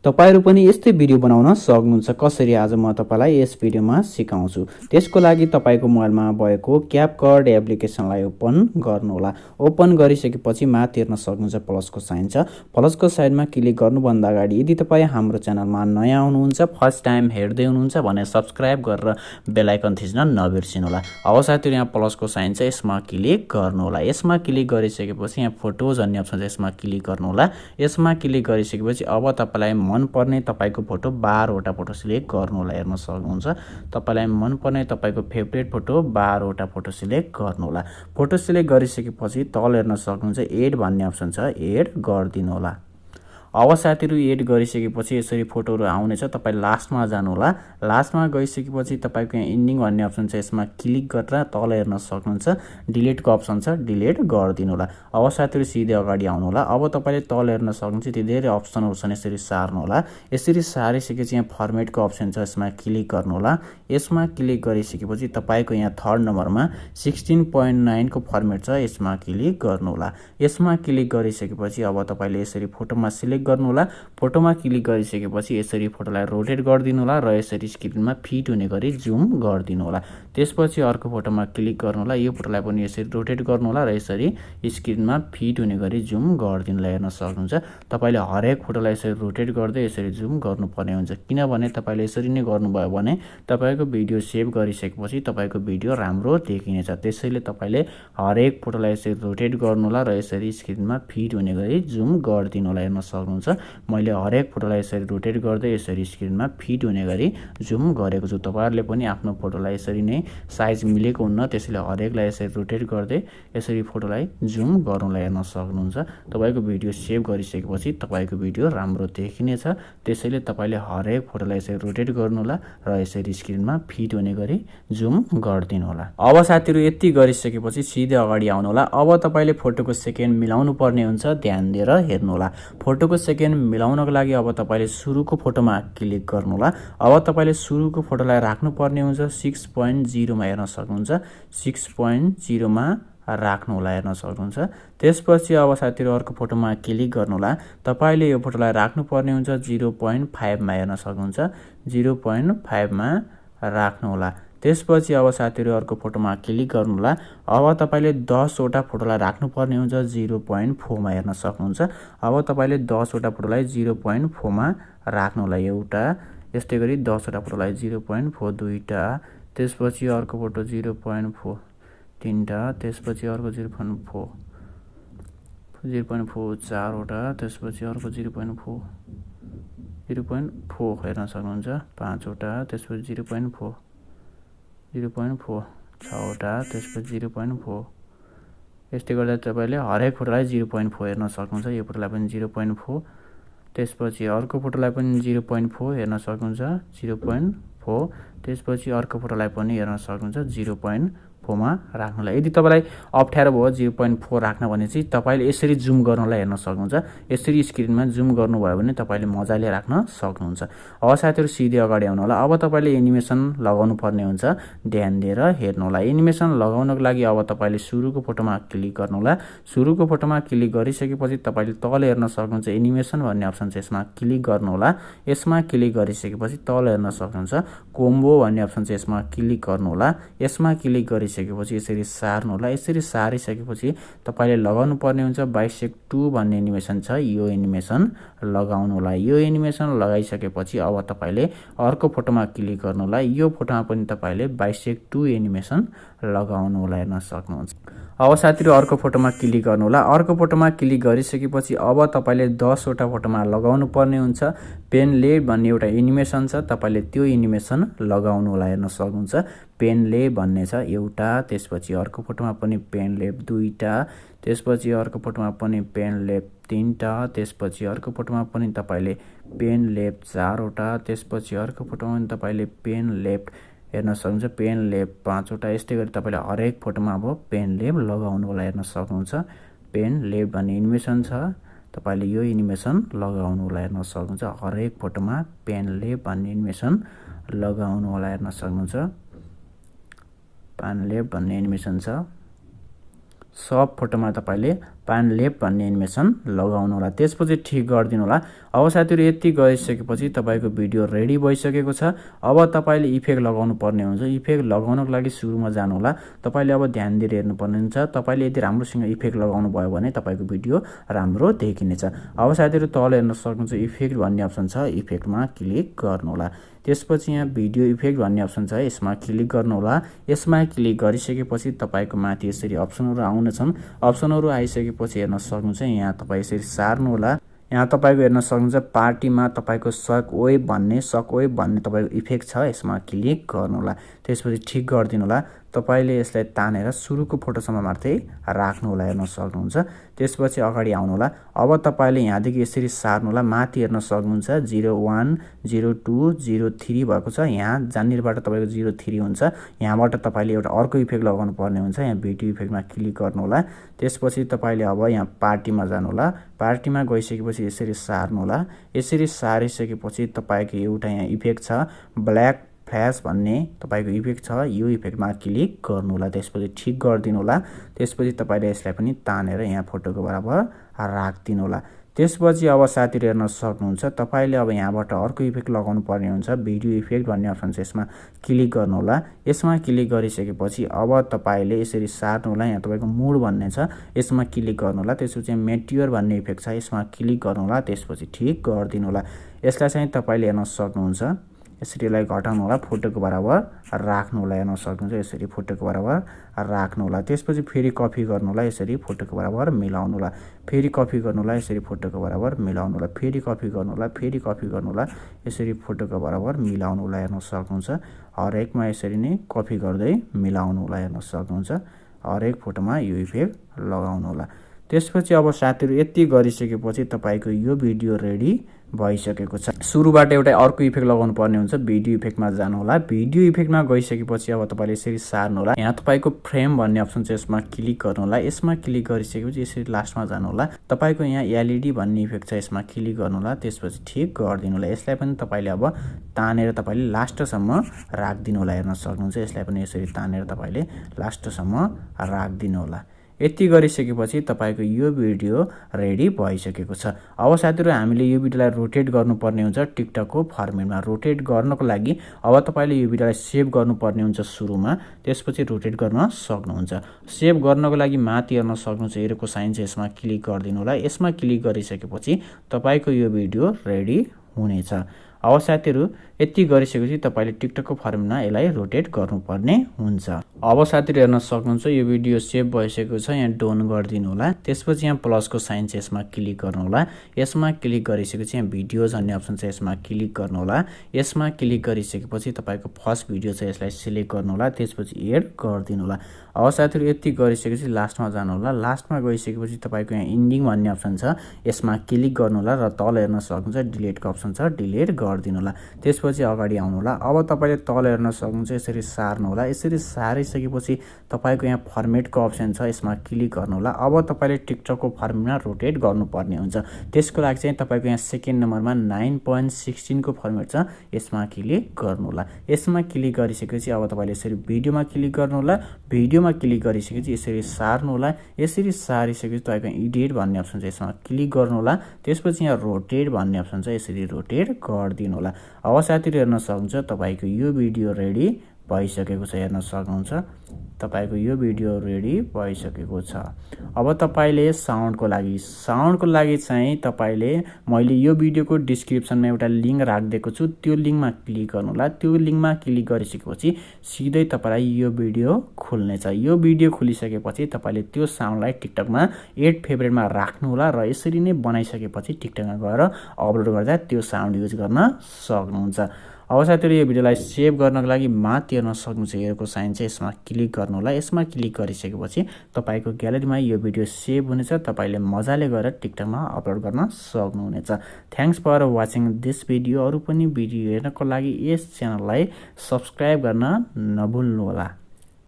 तपाईहरु पनि यस्तै भिडियो बनाउन सक्नुहुन्छ। कसरी आज म तपाईलाई यस भिडियोमा सिकाउँछु। त्यसको लागि तपाईको मोबाइलमा भएको क्यापकट एप्लिकेसनलाई ओपन गर्नुहोला। ओपन गरिसकेपछि माथि हेर्न सक्नुहुन्छ प्लसको साइन छ। प्लसको साइनमा क्लिक गर्नुभन्दा अगाडि यदि तपाई हाम्रो च्यानलमा नयाँ हुनुहुन्छ, फर्स्ट टाइम हेर्दै हुनुहुन्छ भने सब्स्क्राइब गरेर बेल आइकन थिच्न नबिर्सिनुहोला। अब साथीहरु यहाँ प्लसको साइन छ, यसमा क्लिक गर्नुहोला। यसमा क्लिक गरिसकेपछि यहाँ फोटोज भन्ने अप्सन छ, यसमा क्लिक गर्नुहोला। यसमा क्लिक गरिसकेपछि अब तपाईलाई मन पर्ने तपाईको फोटो 12 वटा फोटो सिलेक्ट गर्नुहोला। हेर्न सक्नुहुन्छ तपाईलाई मन पर्ने तपाईको फेभरेट फोटो 12 वटा फोटो सिलेक्ट गर्नुहोला। फोटो सिलेक्ट गरिसकेपछि तल हेर्न सक्नुहुन्छ एड भन्ने अप्सन छ, एड गर्दिनुहोला। अब साथीहरु एड गरिसकेपछि यसरी फोटोहरु आउनेछ। तपाई लास्टमा जानुहोला। लास्टमा गइसकेपछि तपाईको यहाँ एन्डिङ भन्ने अप्सन छ, यसमा क्लिक गरेर तल हेर्न सक्नुहुन्छ डिलिटको अप्सन छ, डिलिट गर्दिनुहोला। अब साथीहरु सिधै अगाडि आउनुहोला। अब तपाईले तल हेर्न सक्नुहुन्छ त्यति धेरै अप्सनहरु छन्, यसरी सार्नुहोला। यसरी सारिसकेपछि यहाँ फर्मेटको अप्सन छ, यसमा क्लिक गर्नुहोला। यसमा क्लिक गरिसकेपछि तपाईको यहाँ थर्ड नम्बरमा 16.9 को फर्मेट छ, यसमा क्लिक गर्नुहोला। यसमा क्लिक गरिसकेपछि अब तपाईले यसरी फोटोमा सिलेक्ट गर्नुहोला। फोटोमा क्लिक गरिसकेपछि यसरी फोटोलाई रोटेट गर्दिनुहोला र यसरी स्क्रिनमा फिट हुने गरी जुम गर्दिनुहोला। त्यसपछि अर्को फोटोमा क्लिक गर्नुहोला। यो फोटोलाई पनि यसरी रोटेट गर्नुहोला र यसरी स्क्रिनमा फिट हुने गरी जुम गर्दिनुहोला। हेर्न सक्नुहुन्छ तपाईले हरेक फोटोलाई यसरी रोटेट गर्दै यसरी जुम गर्नुपर्ने हुन्छ, किनभने तपाईले यसरी नै गर्नुभयो भने तपाईको भिडियो सेभ गरिसकेपछि तपाईको भिडियो राम्रो देखिनेछ। त्यसैले तपाईले हरेक फोटोलाई यसरी रोटेट गर्नुहोला र यसरी स्क्रिनमा फिट हुने गरी जुम गर्दिनुहोला। हेर्न सक्नुहुन्छ मैले हरेक फोटोलाई यसरी रोटेट गर्दै यसरी स्क्रिनमा फिट हुने गरी जुम गरेको छु। तपाईहरुले पनि आफ्नो फोटोलाई यसरी नै साइज मिलेको हुन्न, त्यसैले हरेकलाई यसरी रोटेट गर्दै यसरी फोटोलाई जुम गर्नुलाई हेर्न सक्नुहुन्छ। तपाईको भिडियो सेभ गरिसकेपछि तपाईको भिडियो राम्रो देखिनेछ। त्यसैले तपाईले हरेक फोटोलाई यसरी रोटेट गर्नुहोला र यसरी स्क्रिनमा फिट हुने गरी जुम गर्दिनु होला। अब साथीहरु यति गरिसकेपछि सिधै अगाडि आउनु होला। अब तपाईले फोटोको सेकेन्ड मिलाउनु पर्ने हुन्छ, ध्यान दिएर हेर्नु होला। फोटोको सेकेन्ड मिलाउनको लागि अब तपाईले सुरुको फोटोमा क्लिक गर्नु होला। अब तपाईले सुरुको फोटोलाई राख्नु पर्ने हुन्छ 6.0 मा। हेर्न सक्नुहुन्छ 6.0 मा राख्नु होला। हेर्न सक्नुहुन्छ त्यसपछि अब साथीहरु अर्को फोटोमा क्लिक गर्नु होला। तपाईले यो फोटोलाई राख्नु पर्ने हुन्छ 0.5 मा। हेर्न सक्नुहुन्छ 0.5 मा राख्नु होला। त्यसपछि अब साथीहरु अर्को फोटोमा क्लिक गर्नु होला। अब तपाईले 10 वटा फोटोलाई राख्नु पर्ने हुन्छ 0.4 मा। हेर्न सक्नुहुन्छ अब तपाईले 10 वटा फोटोलाई 0.4 मा राख्नु होला। एउटा यस्तै गरी 10 वटा फोटोलाई 0.4 दुईटा, त्यसपछि अर्को फोटो 0.4 तीनटा, त्यसपछि अर्को 0.4 चार वटा, त्यसपछि अर्को 0.4 हेर्न सक्नुहुन्छ 5 वटा, त्यसपछि 0.4 6 वटा, त्यसपछि 0.4। यस्तै गर्दा तपाईले हरेक फोटोलाई 0.4 हेर्न सक्नुहुन्छ। यो फोटोलाई पनि 0.4, त्यसपछि अर्को फोटोलाई पनि 0.4 हेर्न सक्नुहुन्छ 0.4, त्यसपछि अर्को फोटोलाई पनि हेर्न सक्नुहुन्छ 0.4 मा राख्नुलाई। यदि तपाईलाई अप्ठ्यारो भयो 0.4 राख्न भने चाहिँ तपाईले यसरी जुम गर्नलाई हेर्न सक्नुहुन्छ। यसरी स्क्रिनमा जुम गर्नुभयो भने तपाईले मजाले राख्न सक्नुहुन्छ। अब साथीहरु सिधै अगाडि आउनु होला। अब तपाईले एनिमेसन लगाउनु पर्ने हुन्छ, ध्यान दिएर हेर्नु होला। एनिमेसन लगाउनको लागि अब तपाईले सुरुको फोटोमा क्लिक गर्नु होला। सुरुको फोटोमा क्लिक गरिसकेपछि तपाईले तल हेर्न सक्नुहुन्छ एनिमेसन भन्ने अप्सन छ, यसमा क्लिक गर्नु होला। यसमा क्लिक गरिसकेपछि तल हेर्न सक्नुहुन्छ कोम्बो भन्ने अप्सन छ, यसमा क्लिक गर्नु होला। यसमा क्लिक गरिसकेपछि यसरी सार्नु होला। यसरी सारिसकेपछि तपाईले लगाउनु पर्ने हुन्छ बाइसेक्ट 2 भन्ने एनिमेसन छ, यो एनिमेसन लगाउनु होला। यो एनिमेसन लगाइसकेपछि अब तपाईले अर्को फोटोमा क्लिक गर्नु होला। यो फोटोमा पनि तपाईले बाइसेक्ट 2 एनिमेसन लगाउनु होला। हेर्न सक्नुहुन्छ। अब साथीहरु अर्को फोटोमा क्लिक गर्नु होला। अर्को फोटोमा क्लिक गरिसकेपछि अब तपाईले 10 वटा फोटोमा लगाउनु पर्ने हुन्छ पेन लेड भन्ने एउटा एनिमेसन छ, तपाईले त्यो एनिमेसन लगाउनु होला। हेर्न सक्नुहुन्छ पेन लेड भन्ने छ एउटा, त्यसपछि अर्को फोटोमा पनि पेन लेड दुईटा, त्यसपछि अर्को फोटोमा पनि पेन लेड तीनटा, त्यसपछि अर्को फोटोमा पनि तपाईले पेन लेड 4 वटा, त्यसपछि अर्को फोटोमा पनि तपाईले पेन लेड हेर्न सक्नुहुन्छ पेन लेड 5 वटा। यस्तै गरी तपाईले हरेक फोटोमा अब पेन लेड लगाउनु होला। हेर्न सक्नुहुन्छ पेन लेड भन्ने एनिमेसन छ, तपाईले यो एनिमेसन लगाउनु होला। हेर्न सक्नुहुन्छ हरेक फोटोमा पेन लेड भन्ने एनिमेसन लगाउनु होला। हेर्न सक्नुहुन्छ पेन लेड भन्ने एनिमेसन छ। सब फोटोमा तपाईले पान लेफ्ट भन्ने एनिमेसन लगाउनु होला। त्यसपछि ठिक गरिदिनु होला। अब साथीहरु यति गरिसकेपछि तपाईको भिडियो रेडी भइसकेको छ। अब तपाईले इफेक्ट लगाउनु पर्ने हुन्छ। इफेक्ट लगाउनको लागि सुरुमा जानु होला। तपाईले अब ध्यान दिएर हेर्नु पर्ने हुन्छ। तपाईले यदि राम्रोसँग इफेक्ट लगाउनु भयो भने तपाईको भिडियो राम्रो देखिनेछ। अब साथीहरु तल हेर्न सक्नुहुन्छ इफेक्ट भन्ने अप्सन छ, इफेक्टमा क्लिक गर्नु होला। त्यसपछि यहाँ भिडियो इफेक्ट भन्ने अप्सन छ, यसमा क्लिक गर्नु होला। यसमा क्लिक गरिसकेपछि तपाईको माथि यसरी अप्सनहरु आउनेछन्। अप्सनहरु आइसकेपछि हेर्न सक्नुहुन्छ यहाँ तपाई यसरी सार्नु होला। यहाँ तपाईको हेर्न सक्नुहुन्छ पार्टीमा तपाईको सक वेब भन्ने तपाईको इफेक्ट छ, यसमा क्लिक गर्नु होला। त्यसपछि ठिक गरिदिनु होला। तपाईले यसलाई तानेर सुरुको फोटोसम्म मात्रै राख्नु होला, हेर्न सक्नुहुन्छ। त्यसपछि अगाडि आउनु होला। अब तपाईले यहाँदेखि यसरी सार्नु होला। माथि हेर्न सक्नुहुन्छ 01 02 03 भएको छ। यहाँ जहाँनिरबाट तपाईको 03 हुन्छ, यहाँबाट तपाईले एउटा अर्को इफेक्ट लगाउनु पर्ने हुन्छ। यहाँ भिडियो इफेक्टमा क्लिक गर्नु होला। त्यसपछि तपाईले अब यहाँ पार्टीमा जानु होला। पार्टीमा गइसकेपछि यसरी सार्नु होला। यसरी सारिसकेपछि तपाईको एउटा यहाँ इफेक्ट छ, ब्ल्याक फ्ल्याश भन्ने तपाईको इफेक्ट छ, यो इफेक्टमा क्लिक गर्नु होला। त्यसपछि ठिक गरिदिनु होला। त्यसपछि तपाईले यसलाई पनि तानेर यहाँ फोटोको बराबर राख्दिनु होला। त्यसपछि अब साथीहरु हेर्न सक्नुहुन्छ तपाईले अब यहाँबाट अर्को इफेक्ट लगाउनु पर्ने हुन्छ। भिडियो इफेक्ट भन्ने अप्सन छ, यसमा क्लिक गर्नु होला। यसमा क्लिक गरिसकेपछि अब तपाईले यसरी सार्नु होला। यहाँ तपाईको मुड भन्ने छ, यसमा क्लिक गर्नु होला। त्यसपछि मेटियर भन्ने इफेक्ट छ, यसमा क्लिक गर्नु होला। त्यसपछि ठिक गरिदिनु होला। यसलाई चाहिँ तपाईले हेर्न सक्नुहुन्छ यसरी यसलाई घटाउनु होला, फोटोको बराबर राख्नु होला। हेर्न सक्नुहुन्छ यसरी फोटोको बराबर राख्नु होला। त्यसपछि फेरि कपी गर्नु होला, यसरी फोटोको बराबर मिलाउनु होला। फेरि कपी गर्नु होला, यसरी फोटोको बराबर मिलाउनु होला। फेरि कपी गर्नु होला, फेरि कपी गर्नु होला, यसरी फोटोको बराबर मिलाउनु होला। हेर्न सक्नुहुन्छ हरेकमा यसरी नै कपी गर्दै मिलाउनु होला। हेर्न सक्नुहुन्छ हरेक फोटोमा यो इफेक्ट लगाउनु होला। त्यसपछि अब साथीहरु यति गरिसकेपछि तपाईको यो भिडियो रेडी भइसकेको छ। सुरुबाट एउटा अर्को इफेक्ट लगाउनु पर्ने हुन्छ। भिडियो इफेक्टमा जानु होला। भिडियो इफेक्टमा गइसकेपछि अब तपाईले यसरी सार्नु होला। यहाँ तपाईको फ्रेम भन्ने अप्सन छ, यसमा क्लिक गर्नु होला। यसमा क्लिक गरिसकेपछि यसरी लास्टमा जानु होला। तपाईको यहाँ एलईडी भन्ने इफेक्ट छ, यसमा क्लिक गर्नु होला। त्यसपछि ठिक गरिदिनु होला। यसलाई पनि तपाईले अब तानेर तपाईले लास्टसम्म राख्दिनु होला। हेर्न सक्नुहुन्छ यसलाई पनि यसरी तानेर तपाईले लास्टसम्म राख्दिनु होला। यति गरिसकेपछि तपाईको यो भिडियो रेडी भइसकेको छ। अब साथीहरु हामीले यो भिडियोलाई रोटेट गर्नुपर्ने हुन्छ टिकटकको फर्मेटमा। रोटेट गर्नको लागि अब तपाईले यो भिडियोलाई सेभ गर्नुपर्ने हुन्छ सुरुमा, त्यसपछि रोटेट गर्न सक्नुहुन्छ। सेभ गर्नको लागि माथि हेर्न सक्नुहुन्छ एरोको साइन छ, यसमा क्लिक गरिदिनु होला। यसमा क्लिक गरिसकेपछि तपाईको यो भिडियो रेडी हुनेछ। अब साथीहरु यति गरिसकेपछि तपाईले टिकटकको फर्ममा यसलाई रोटेट गर्नुपर्ने हुन्छ। अब साथीहरु हेर्न सक्नुहुन्छ यो भिडियो सेभ भइसकेको छ, यहाँ डन गरिदिनु होला। त्यसपछि यहाँ प्लसको साइन छ, यसमा क्लिक गर्नु होला। यसमा क्लिक गरिसकेपछि यहाँ भिडियोज भन्ने अप्सन छ, यसमा क्लिक गर्नु होला। यसमा क्लिक गरिसकेपछि तपाईको फर्स्ट भिडियो छ, यसलाई सिलेक्ट गर्नु होला। त्यसपछि एड गरिदिनु होला। अब साथीहरु यति गरिसकेपछि लास्टमा जानु होला। लास्टमा गइसकेपछि तपाईको यहाँ इन्डिङ भन्ने अप्सन छ, यसमा क्लिक गर्नु होला र तल हेर्न सक्नुहुन्छ डिलिटको अप्सन छ, डिलिट गरिदिनु होला। त्यसपछि अगाडि आउनु होला। अब तपाईले तल हेर्न सक्नुहुन्छ यसरी सार्नु होला। यसरी सारिसकेपछि तपाईको यहाँ फर्मेटको अप्सन छ, यसमा क्लिक गर्नु होला। अब तपाईले टिकटकको फर्मेटमा रोटेट गर्नुपर्ने हुन्छ। त्यसको लागि चाहिँ तपाईको यहाँ सेकेन्ड नम्बरमा 9.16 को फर्मेट छ, यसमा क्लिक गर्नु होला। यसमा क्लिक गरिसकेपछि अब तपाईले यसरी भिडियोमा क्लिक गर्नु होला। भिडियोमा क्लिक गरिसकेपछि यसरी सार्नु होला। यसरी सारिसकेपछि तपाईको एडिट भन्ने अप्सन छ, यसमा क्लिक गर्नु होला। त्यसपछि यहाँ रोटेट भन्ने अप्सन छ, यसरी रोटेट गरिदिनु होला। अब साथीहरु हेर्न सक्नुहुन्छ तपाईको यो भिडियो रेडी भइसकेको छ। हेर्न सक्नुहुन्छ तपाईको यो भिडियो रेडी भइसकेको छ। अब तपाईले साउन्डको लागि चाहिँ तपाईले मैले यो भिडियोको डिस्क्रिप्सनमा एउटा लिंक राखिदिएको छु, त्यो लिंकमा क्लिक गर्नु होला। त्यो लिंकमा क्लिक गरिसकेपछि सिधै तपाईलाई यो भिडियो खुल्नेछ। यो भिडियो खुलिसकेपछि तपाईले त्यो साउन्डलाई टिकटकमा एड फेभरेटमा राख्नु होला र यसरी नै बनाइसकेपछि टिकटकमा गएर अपलोड गर्दा त्यो साउन्ड युज गर्न सक्नुहुन्छ। अब साथीहरु यो भिडियोलाई सेभ गर्नको लागि माथि हेर्न सक्नुहुन्छ एरोको साइन छ, यसमा क्लिक गर्नु होला। यसमा क्लिक गरिसकेपछि तपाईको ग्यालरीमा यो भिडियो सेभ हुनेछ। तपाईले मजाले गएर टिकटकमा अपलोड गर्न सक्नुहुनेछ। Thanks for watching this video. अरु पनि भिडियो हेर्नको लागि यस च्यानललाई सब्स्क्राइब गर्न नभुल्नु होला।